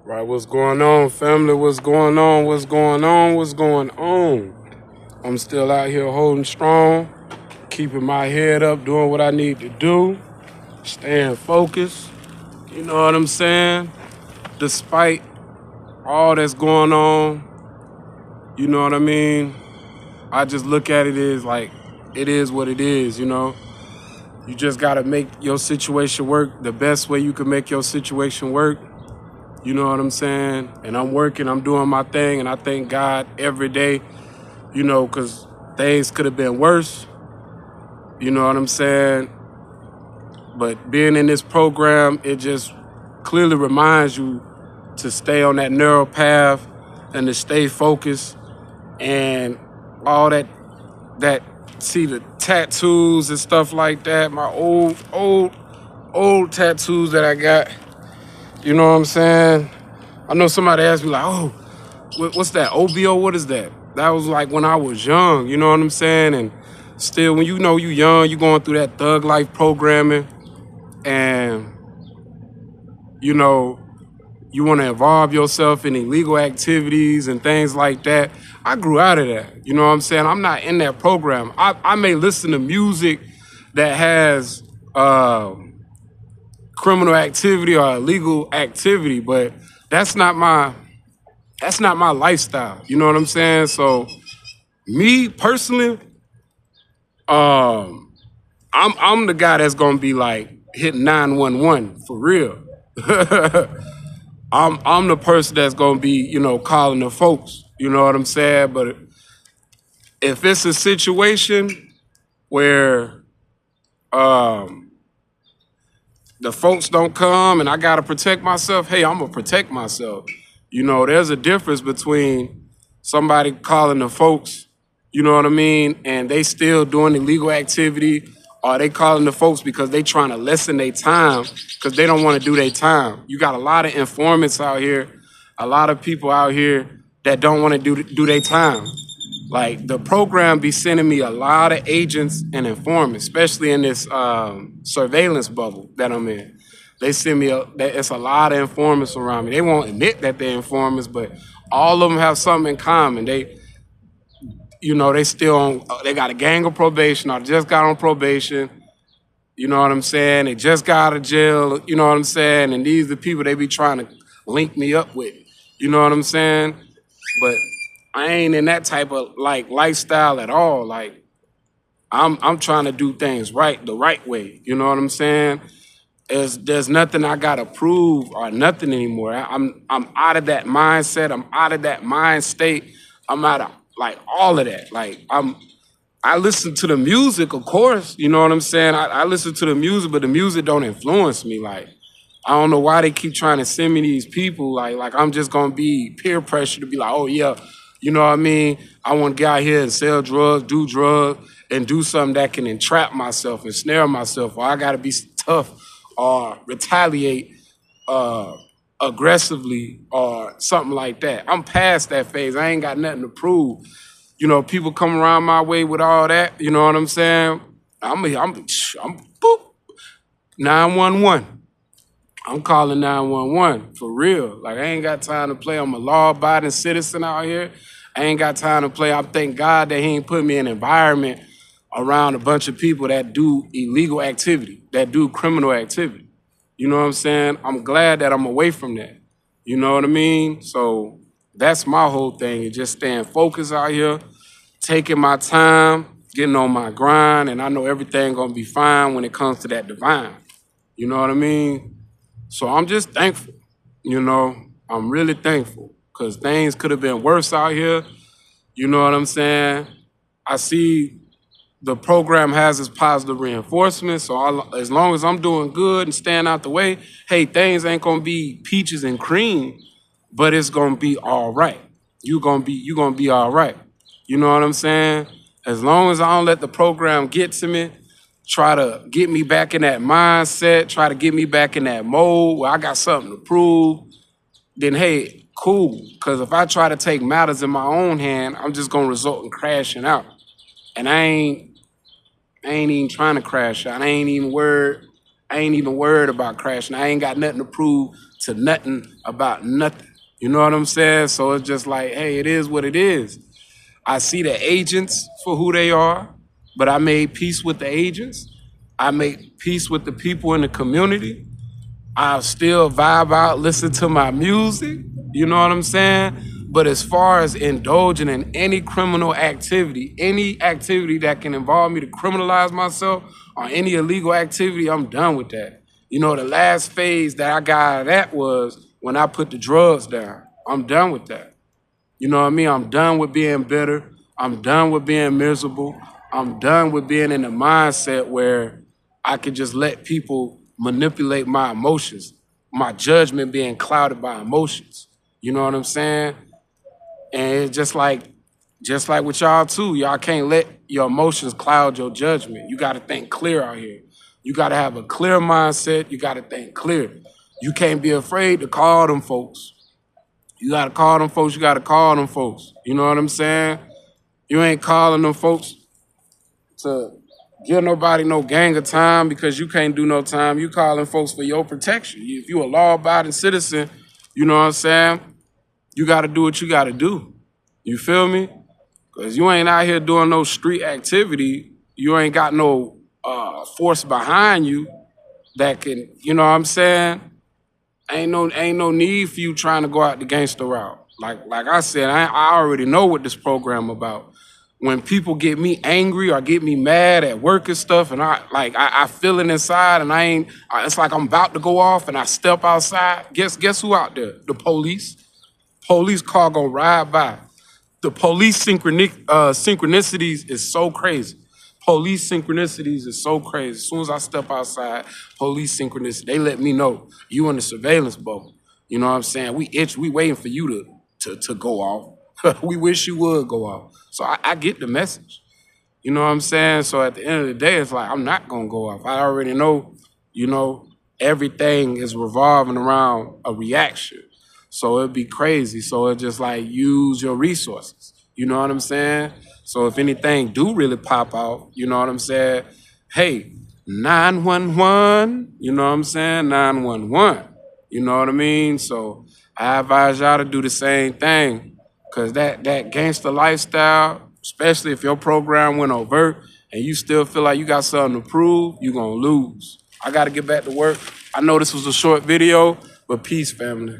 Right, what's going on, family? What's going on? What's going on? What's going on? I'm still out here holding strong, keeping my head up, doing what I need to do, staying focused. You know what I'm saying? Despite all that's going on, you know what I mean? I just look at it as like, it is what it is, you know? You just gotta make your situation work the best way you can make your situation work. You know what I'm saying? And I'm working, I'm doing my thing, and I thank God every day, you know, because things could have been worse. You know what I'm saying? But being in this program, it just clearly reminds you to stay on that narrow path and to stay focused and all that see the tattoos and stuff like that, my old tattoos that I got, you know what I'm saying? I know somebody asked me like, oh, what's that? OBO, what is that? That was like when I was young, you know what I'm saying? And still, when you know you young, you going through that thug life programming and, you know, you want to involve yourself in illegal activities and things like that. I grew out of that, you know what I'm saying? I'm not in that program. I may listen to music that has criminal activity or illegal activity, but that's not my lifestyle. You know what I'm saying? So me personally, I'm the guy that's gonna be like hitting 911 for real. I'm the person that's gonna be, you know, calling the folks. You know what I'm saying? But if it's a situation where the folks don't come and I gotta protect myself, hey, I'm gonna protect myself. You know, there's a difference between somebody calling the folks, you know what I mean, and they still doing illegal activity, or they calling the folks because they trying to lessen their time because they don't want to do their time. You got a lot of informants out here, a lot of people out here that don't want to do their time. Like the program be sending me a lot of agents and informants, especially in this surveillance bubble that I'm in. They send me it's a lot of informants around me. They won't admit that they're informants, but all of them have something in common. They, you know, they still on, they got a gang of probation or just got on probation. You know what I'm saying? They just got out of jail. You know what I'm saying? And these are the people they be trying to link me up with. You know what I'm saying? But I ain't in that type of like lifestyle at all. Like I'm trying to do things right, the right way. You know what I'm saying? There's nothing I gotta prove or nothing anymore. I'm out of that mindset. I'm out of that mind state. I'm out of like all of that. Like I listen to the music, of course. You know what I'm saying? I listen to the music, but the music don't influence me. Like I don't know why they keep trying to send me these people. Like I'm just gonna be peer pressure to be like, oh yeah, you know what I mean? I want to get out here and sell drugs, and do something that can entrap myself, and snare myself, or I gotta be tough or retaliate uh, aggressively or something like that. I'm past that phase. I ain't got nothing to prove. You know, people come around my way with all that. You know what I'm saying? I'm boop 911. I'm calling 911 for real. Like I ain't got time to play. I'm a law-abiding citizen out here. I ain't got time to play. I thank God that He ain't put me in an environment around a bunch of people that do illegal activity, that do criminal activity. You know what I'm saying? I'm glad that I'm away from that. You know what I mean? So that's my whole thing, is just staying focused out here, taking my time, getting on my grind, and I know everything gonna be fine when it comes to that divine. You know what I mean? So I'm just thankful, you know. I'm really thankful because things could have been worse out here. You know what I'm saying? I see the program has its positive reinforcement. So as long as I'm doing good and staying out the way, hey, things ain't gonna be peaches and cream, but it's gonna be all right. You gonna be all right. You know what I'm saying? As long as I don't let the program get to me, try to get me back in that mindset, try to get me back in that mode where I got something to prove, then hey, cool. Because if I try to take matters in my own hand, I'm just gonna result in crashing out. And I ain't even trying to crash out. I ain't even worried about crashing. I ain't got nothing to prove to nothing about nothing. You know what I'm saying? So it's just like, hey, it is what it is. I see the agents for who they are, but I made peace with the agents. I make peace with the people in the community. I still vibe out, listen to my music. You know what I'm saying? But as far as indulging in any criminal activity, any activity that can involve me to criminalize myself or any illegal activity, I'm done with that. You know, the last phase that I got out of that was when I put the drugs down. I'm done with that. You know what I mean? I'm done with being bitter. I'm done with being miserable. I'm done with being in a mindset where I could just let people manipulate my emotions, my judgment being clouded by emotions. You know what I'm saying? And it's just like with y'all too. Y'all can't let your emotions cloud your judgment. You got to think clear out here. You got to have a clear mindset. You got to think clear. You can't be afraid to call them folks. You got to call them folks. You got to call them folks. You know what I'm saying? You ain't calling them folks to give nobody no gang of time because you can't do no time. You calling folks for your protection. If you a law-abiding citizen, you know what I'm saying? You got to do what you got to do. You feel me? Because you ain't out here doing no street activity. You ain't got no force behind you that can, you know what I'm saying? Ain't no need for you trying to go out the gangster route. Like I said, I already know what this program about. When people get me angry or get me mad at work and stuff, and I feel it inside, and it's like I'm about to go off, and I step outside. Guess who out there? The police. Police car gonna ride by. The police synchronicities is so crazy. Police synchronicities is so crazy. As soon as I step outside, police synchronicity, they let me know you in the surveillance bubble. You know what I'm saying? We waiting for you to go off. We wish you would go off. So I get the message. You know what I'm saying? So at the end of the day, it's like I'm not gonna go off. I already know, you know, everything is revolving around a reaction. So it'd be crazy. So it's just like use your resources. You know what I'm saying? So if anything do really pop out, you know what I'm saying? Hey, 911, you know what I'm saying? 911. You know what I mean? So I advise y'all to do the same thing. Cause that gangster lifestyle, especially if your program went overt and you still feel like you got something to prove, you're gonna lose. I gotta get back to work. I know this was a short video, but peace, family.